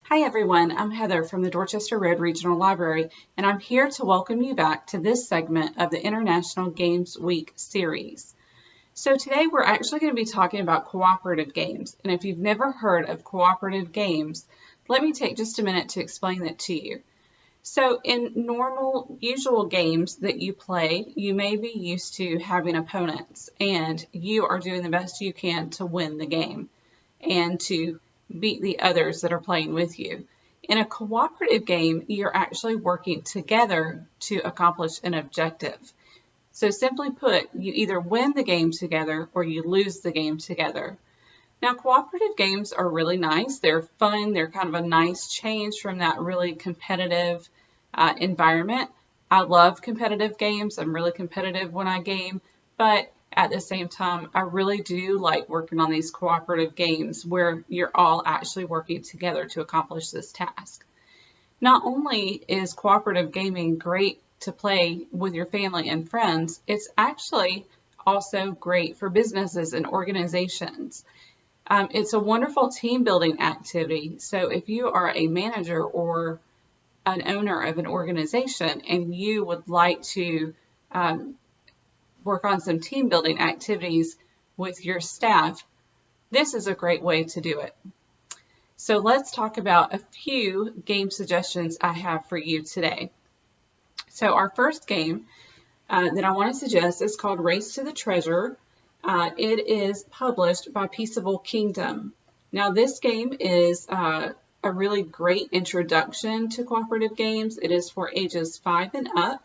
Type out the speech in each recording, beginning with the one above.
Hi everyone, I'm Heather from the Dorchester Road Regional Library, and I'm here to welcome you back to this segment of the International Games Week series. So today we're actually going to be talking about cooperative games, and if you've never heard of cooperative games, let me take just a minute to explain that to you. So in normal, usual games that you play, you may be used to having opponents, and you are doing the best you can to win the game and to beat the others that are playing with you. In a cooperative game, you're actually working together to accomplish an objective. So simply put, you either win the game together or you lose the game together. Now, cooperative games are really nice. They're fun. They're kind of a nice change from that really competitive environment. I love competitive games. I'm really competitive when I game, but at the same time, I really do like working on these cooperative games where you're all actually working together to accomplish this task. Not only is cooperative gaming great to play with your family and friends, it's actually also great for businesses and organizations. It's a wonderful team building activity. So if you are a manager or an owner of an organization and you would like to work on some team building activities with your staff, this is a great way to do it. So let's talk about a few game suggestions I have for you today. So our first game that I want to suggest is called Race to the Treasure. It is published by Peaceable Kingdom. Now this game is a really great introduction to cooperative games. It is for ages 5 and up.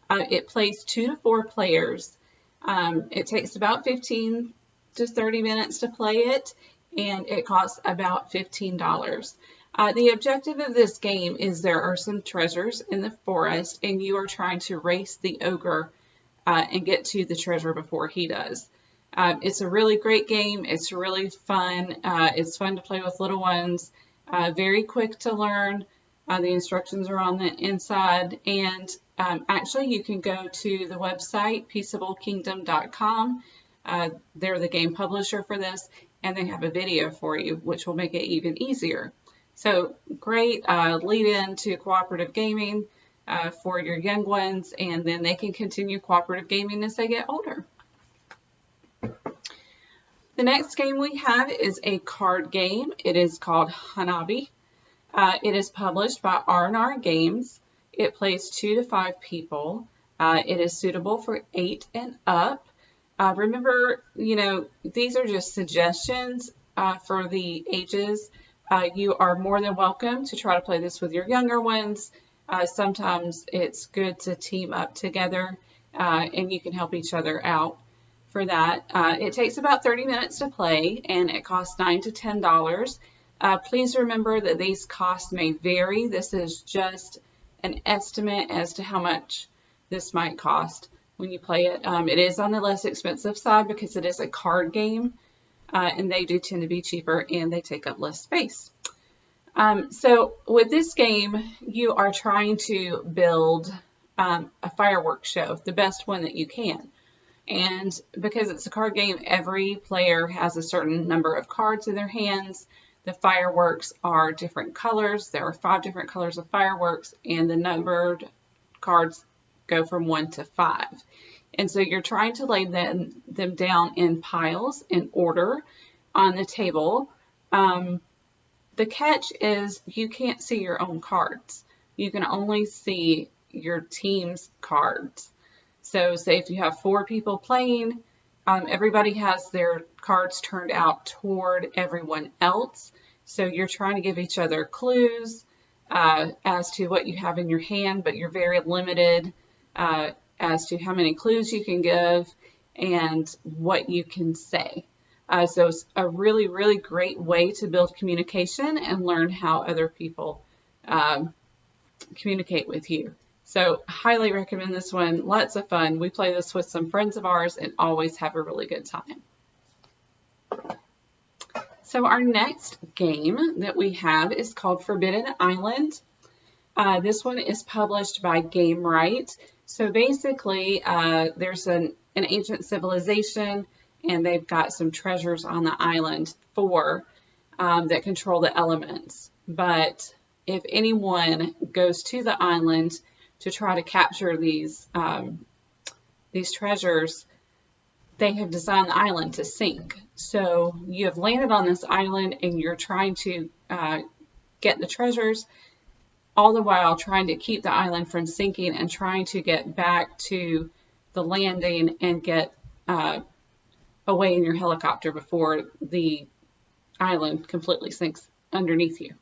It plays 2 to 4 players. It takes about 15 to 30 minutes to play it, and it costs about $15. The objective of this game is there are some treasures in the forest, and you are trying to race the ogre and get to the treasure before he does. It's a really great game. It's really fun. It's fun to play with little ones. Very quick to learn. The instructions are on the inside, and actually you can go to the website peaceablekingdom.com. They're the game publisher for this, and they have a video for you, which will make it even easier. So great lead in to cooperative gaming for your young ones, and then they can continue cooperative gaming as they get older. The next game we have is a card game. It is called Hanabi. It is published by R&R Games. It plays 2 to 5 people. It is suitable for 8 and up. Remember, these are just suggestions for the ages. You are more than welcome to try to play this with your younger ones. Sometimes it's good to team up together and you can help each other out for that. It takes about 30 minutes to play and it costs $9 to $10. Please remember that these costs may vary. This is just an estimate as to how much this might cost when you play it. It is on the less expensive side because it is a card game, and they do tend to be cheaper and they take up less space. So with this game, you are trying to build a fireworks show, the best one that you can. And because it's a card game, every player has a certain number of cards in their hands. The fireworks are different colors. There are 5 different colors of fireworks, and the numbered cards go from 1 to 5. And so you're trying to lay them down in piles in order on the table. The catch is you can't see your own cards. You can only see your team's cards. So say if you have 4 people playing, everybody has their cards turned out toward everyone else. So you're trying to give each other clues as to what you have in your hand, but you're very limited as to how many clues you can give and what you can say. So it's a really, really great way to build communication and learn how other people communicate with you. So highly recommend this one. Lots of fun. We play this with some friends of ours and always have a really good time. So our next game that we have is called Forbidden Island. This one is published by Game Right. So basically, there's an ancient civilization, and they've got some treasures on the island that control the elements. but if anyone goes to the island to try to capture these treasures, they have designed the island to sink. So you have landed on this island and you're trying to get the treasures, all the while trying to keep the island from sinking and trying to get back to the landing and get away in your helicopter before the island completely sinks underneath you.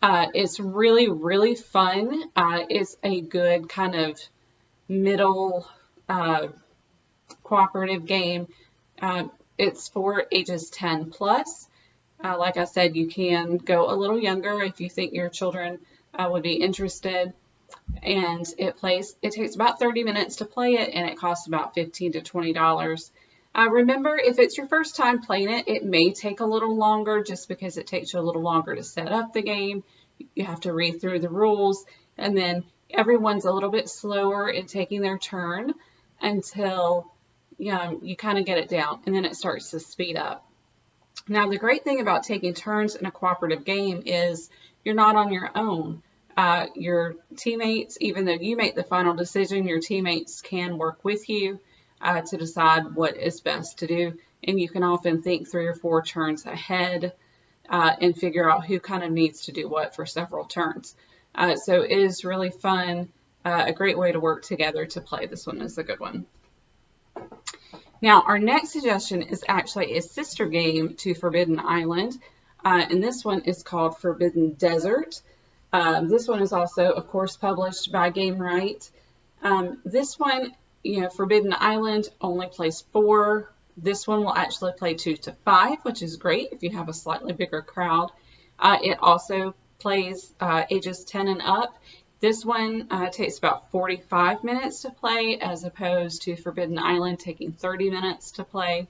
It's really, really fun. It's a good kind of middle cooperative game. It's for ages 10 plus. Like I said, you can go a little younger if you think your children would be interested. And it takes about 30 minutes to play it, and it costs about $15 to $20. Remember, if it's your first time playing it, it may take a little longer just because it takes you a little longer to set up the game. You have to read through the rules, and then everyone's a little bit slower in taking their turn until you kind of get it down, and then it starts to speed up. Now, the great thing about taking turns in a cooperative game is you're not on your own. Your teammates, even though you make the final decision, your teammates can work with you to decide what is best to do. And you can often think 3 or 4 turns ahead and figure out who kind of needs to do what for several turns. So it is really fun, a great way to work together to play. This one is a good one. Now, our next suggestion is actually a sister game to Forbidden Island, and this one is called Forbidden Desert. This one is also, of course, published by Game Right. This one, Forbidden Island only plays 4. This one will actually play 2 to 5, which is great if you have a slightly bigger crowd. It also plays ages 10 and up. This one takes about 45 minutes to play, as opposed to Forbidden Island taking 30 minutes to play.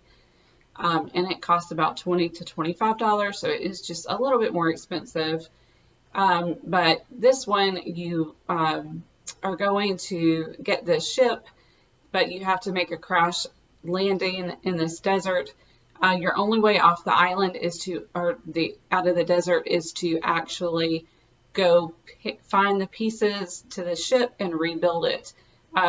And it costs about $20 to $25, so it is just a little bit more expensive. But this one, you are going to get this ship, but you have to make a crash landing in this desert. Your only way off the island out of the desert is to actually go find the pieces to the ship and rebuild it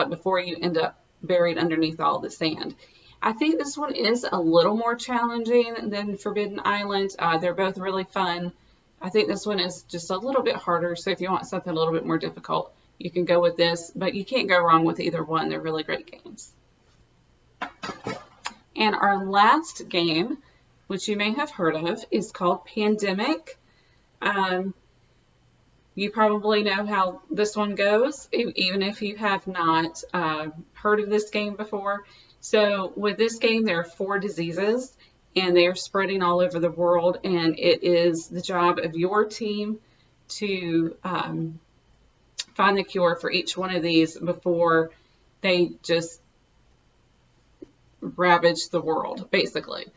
before you end up buried underneath all the sand. I think this one is a little more challenging than Forbidden Island. They're both really fun. I think this one is just a little bit harder, so if you want something a little bit more difficult, you can go with this, but you can't go wrong with either one. They're really great games. And our last game, which you may have heard of, is called Pandemic. You probably know how this one goes, even if you have not heard of this game before. So with this game, there are 4 diseases, and they are spreading all over the world, and it is the job of your team to find the cure for each one of these before they just ravage the world, basically.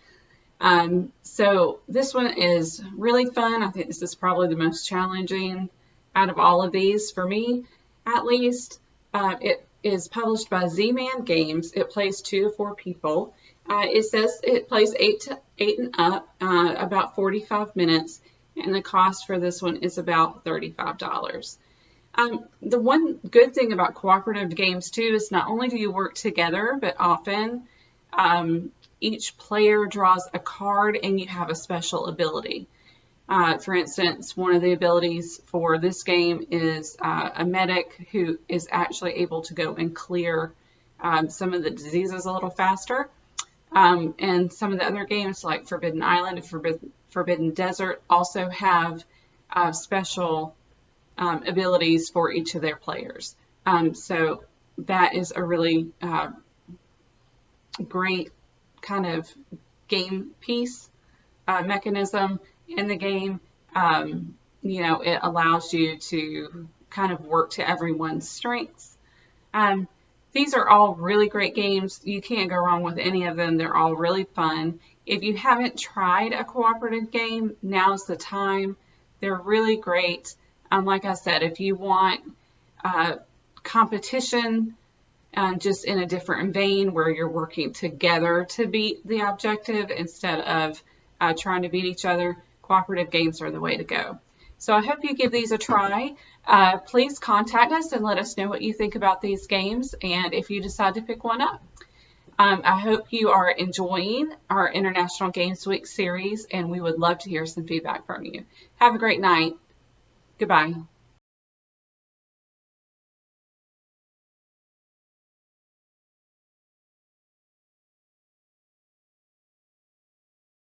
So this one is really fun. I think this is probably the most challenging out of all of these, for me, at least. It is published by Z-Man Games. It plays 2 to 4 people. It says it plays 8 and up, about 45 minutes, and the cost for this one is about $35. The one good thing about cooperative games, too, is not only do you work together, but often each player draws a card and you have a special ability. For instance, one of the abilities for this game is a medic who is actually able to go and clear some of the diseases a little faster. And some of the other games like Forbidden Island and Forbidden Desert also have special abilities for each of their players. So that is a really great kind of game piece mechanism in the game. It allows you to kind of work to everyone's strengths. These are all really great games. You can't go wrong with any of them. They're all really fun. If you haven't tried a cooperative game, now's the time. They're really great. Like I said, if you want competition just in a different vein where you're working together to beat the objective instead of trying to beat each other, cooperative games are the way to go. So I hope you give these a try. Please contact us and let us know what you think about these games and if you decide to pick one up. I hope you are enjoying our International Games Week series, and we would love to hear some feedback from you. Have a great night. Goodbye.